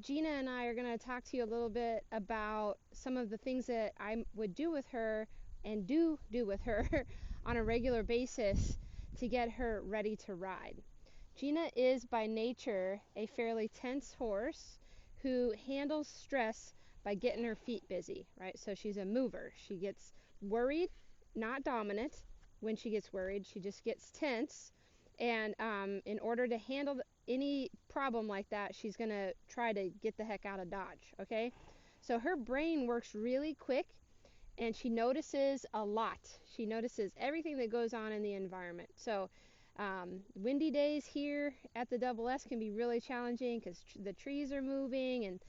Gina and I are going to talk to you a little bit about some of the things that I would do with her and do with her on a regular basis to get her ready to ride. Gina is by nature a fairly tense horse who handles stress by getting her feet busy, right? So she's a mover. She gets worried, not dominant. When she gets worried, she just gets tense. And in order to handle any problem like that, she's going to try to get the heck out of Dodge, okay? So her brain works really quick, and she notices a lot. She notices everything that goes on in the environment. So windy days here at the Double S can be really challenging because the trees are moving, and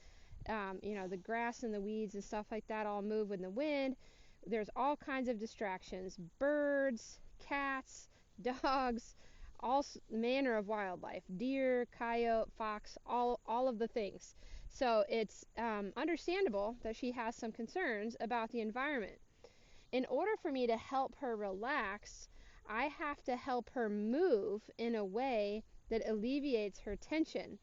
the grass and the weeds and stuff like that all move with the wind. There's all kinds of distractions: birds, cats, dogs, all manner of wildlife: deer, coyote, fox, all of the things. So it's understandable that she has some concerns about the environment. In order for me to help her relax, I have to help her move in a way that alleviates her tension.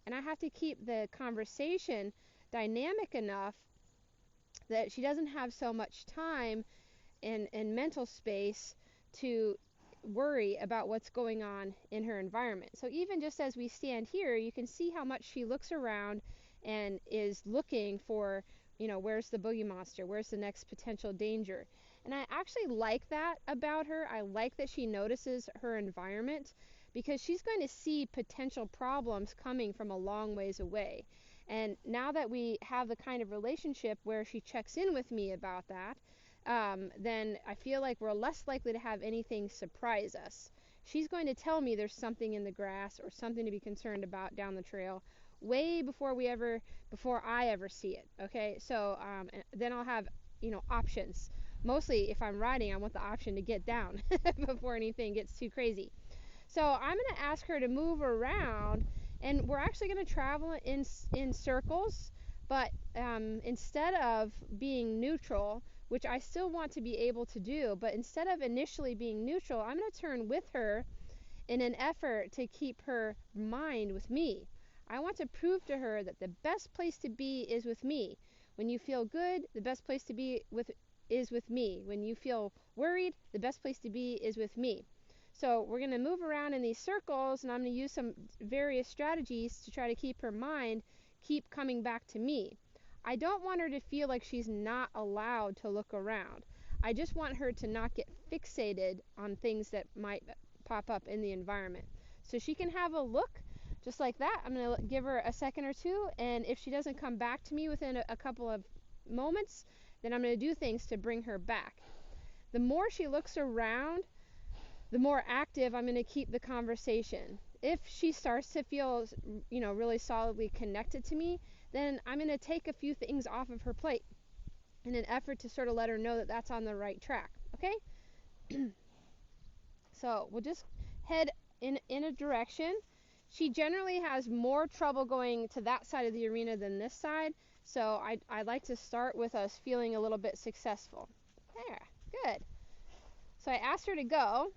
And I have to keep the conversation dynamic enough that she doesn't have so much time and mental space to worry about what's going on in her environment. So even just as we stand here, you can see how much she looks around and is looking for, where's the boogie monster? Where's the next potential danger? And I actually like that about her. I like that she notices her environment, because she's going to see potential problems coming from a long ways away. And now that we have the kind of relationship where she checks in with me about that, then I feel like we're less likely to have anything surprise us. She's going to tell me there's something in the grass or something to be concerned about down the trail way before I ever see it. Okay, so then I'll have options. Mostly, if I'm riding, I want the option to get down before anything gets too crazy. So I'm going to ask her to move around, and we're actually going to travel in circles, but instead of being neutral, which I still want to be able to do, but instead of initially being neutral, I'm going to turn with her in an effort to keep her mind with me. I want to prove to her that the best place to be is with me. When you feel good, the best place to be is with me. When you feel worried, the best place to be is with me. So we're going to move around in these circles, and I'm going to use some various strategies to try to keep her mind keep coming back to me. I don't want her to feel like she's not allowed to look around. I just want her to not get fixated on things that might pop up in the environment. So she can have a look just like that. I'm going to give her a second or two, and if she doesn't come back to me within a couple of moments, then I'm going to do things to bring her back. The more she looks around, the more active I'm going to keep the conversation. If she starts to feel, really solidly connected to me, then I'm going to take a few things off of her plate in an effort to sort of let her know that that's on the right track. Okay? So we'll just head in a direction. She generally has more trouble going to that side of the arena than this side, so I'd like to start with us feeling a little bit successful. There, good. So I asked her to go,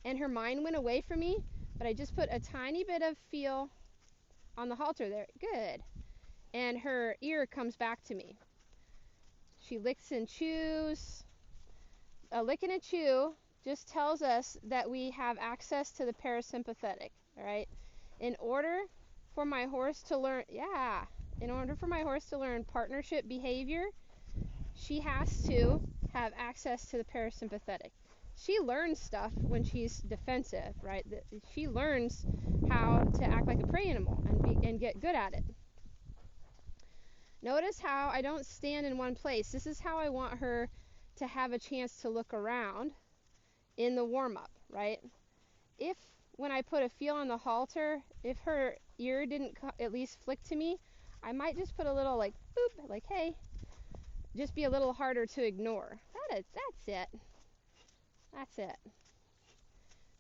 and her mind went away from me, but I just put a tiny bit of feel on the halter there. Good. And her ear comes back to me. She licks and chews. A lick and a chew just tells us that we have access to the parasympathetic, all right? In order for my horse to learn partnership behavior, she has to have access to the parasympathetic. She learns stuff when she's defensive, right? She learns how to act like a prey animal and get good at it. Notice how I don't stand in one place. This is how I want her to have a chance to look around in the warm-up, right? If when I put a feel on the halter, if her ear didn't at least flick to me, I might just put a little like boop, like hey, just be a little harder to ignore. That's it. That's it.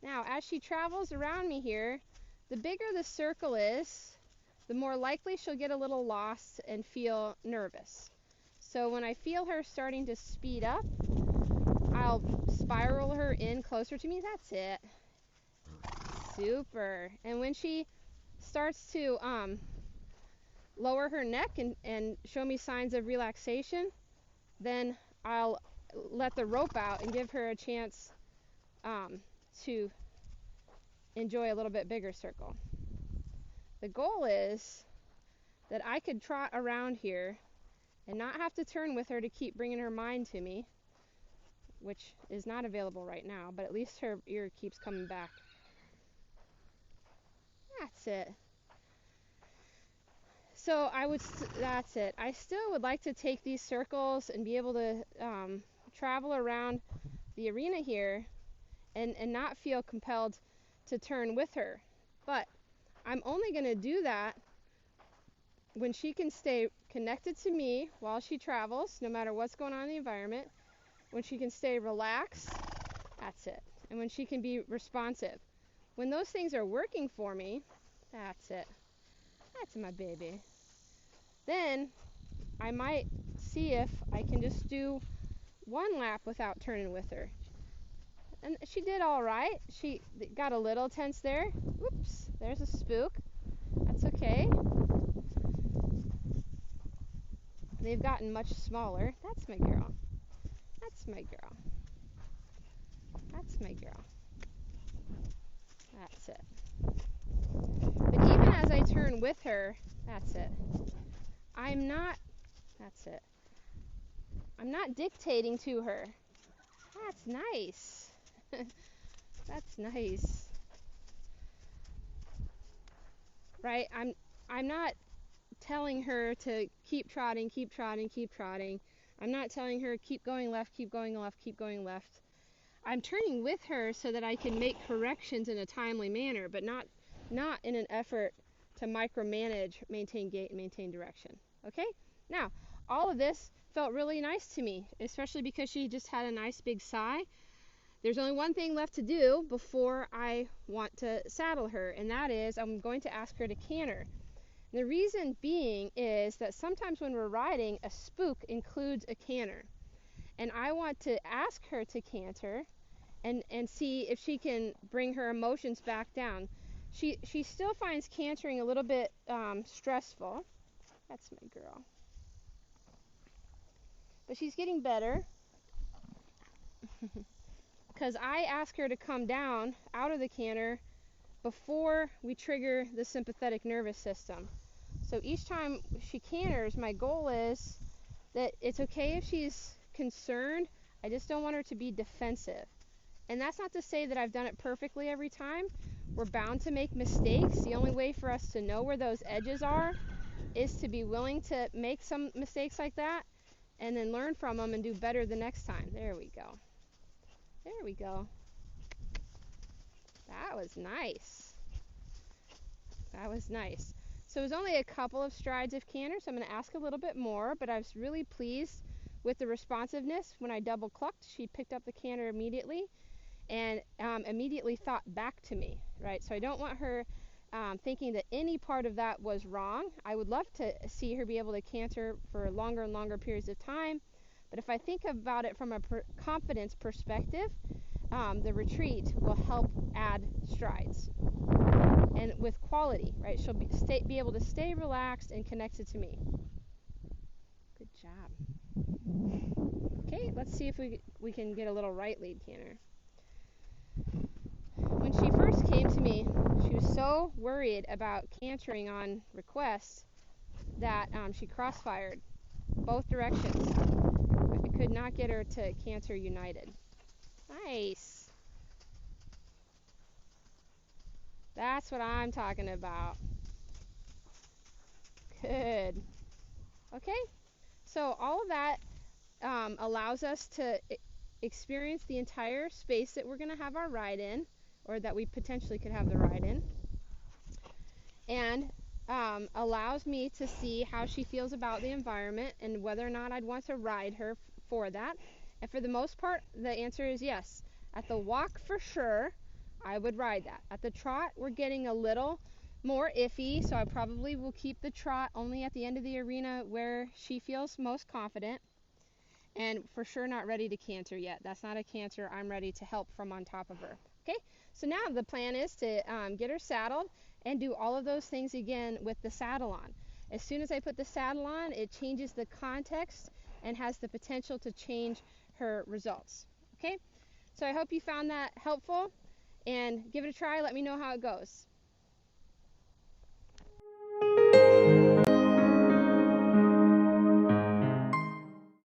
Now, as she travels around me here, the bigger the circle is, the more likely she'll get a little lost and feel nervous. So when I feel her starting to speed up, I'll spiral her in closer to me. That's it. Super. And when she starts to lower her neck and show me signs of relaxation, then I'll let the rope out and give her a chance to enjoy a little bit bigger circle. The goal is that I could trot around here and not have to turn with her to keep bringing her mind to me, which is not available right now, but at least her ear keeps coming back. That's it. So that's it. I still would like to take these circles and be able to travel around the arena here and not feel compelled to turn with her. But I'm only going to do that when she can stay connected to me while she travels, no matter what's going on in the environment, when she can stay relaxed, that's it, and when she can be responsive. When those things are working for me, that's it. That's my baby. Then I might see if I can just do one lap without turning with her. And she did all right. She got a little tense there. Whoops, there's a spook. That's okay. They've gotten much smaller. That's my girl. That's my girl. That's my girl. That's it. But even as I turn with her, that's it. That's it. I'm not dictating to her. That's nice. That's nice. Right? I'm not telling her to keep trotting, keep trotting, keep trotting. I'm not telling her keep going left, keep going left, keep going left. I'm turning with her so that I can make corrections in a timely manner, but not in an effort to micromanage, maintain gait, and maintain direction. Okay? Now, all of this felt really nice to me, especially because she just had a nice big sigh. There's only one thing left to do before I want to saddle her, and that is I'm going to ask her to canter. The reason being is that sometimes when we're riding, a spook includes a canter. And I want to ask her to canter and see if she can bring her emotions back down. She still finds cantering a little bit stressful. That's my girl. But she's getting better. Because I ask her to come down out of the canter before we trigger the sympathetic nervous system. So each time she canters, my goal is that it's okay if she's concerned. I just don't want her to be defensive. And that's not to say that I've done it perfectly every time. We're bound to make mistakes. The only way for us to know where those edges are is to be willing to make some mistakes like that and then learn from them and do better the next time. There we go. There we go. That was nice. That was nice. So it was only a couple of strides of canter, so I'm going to ask a little bit more, but I was really pleased with the responsiveness. When I double clucked, she picked up the canter immediately and immediately thought back to me, right? So I don't want her thinking that any part of that was wrong. I would love to see her be able to canter for longer and longer periods of time, but if I think about it from a confidence perspective, the retreat will help add strides. And with quality, right? She'll be able to stay relaxed and connected to me. Good job. Okay, let's see if we can get a little right lead canter. When she first came to me, she was so worried about cantering on request that she crossfired both directions. I could not get her to canter united. Nice. That's what I'm talking about. Good. Okay, so all of that allows us to experience the entire space that we're going to have our ride in, or that we potentially could have the ride in, and allows me to see how she feels about the environment and whether or not I'd want to ride her for that. And for the most part, the answer is yes. At the walk, for sure, I would ride that. At the trot, we're getting a little more iffy, so I probably will keep the trot only at the end of the arena where she feels most confident, and for sure not ready to canter yet. That's not a canter. I'm ready to help from on top of her. Okay, so now the plan is to get her saddled and do all of those things again with the saddle on. As soon as I put the saddle on, it changes the context and has the potential to change her results. Okay? So I hope you found that helpful, and give it a try. Let me know how it goes.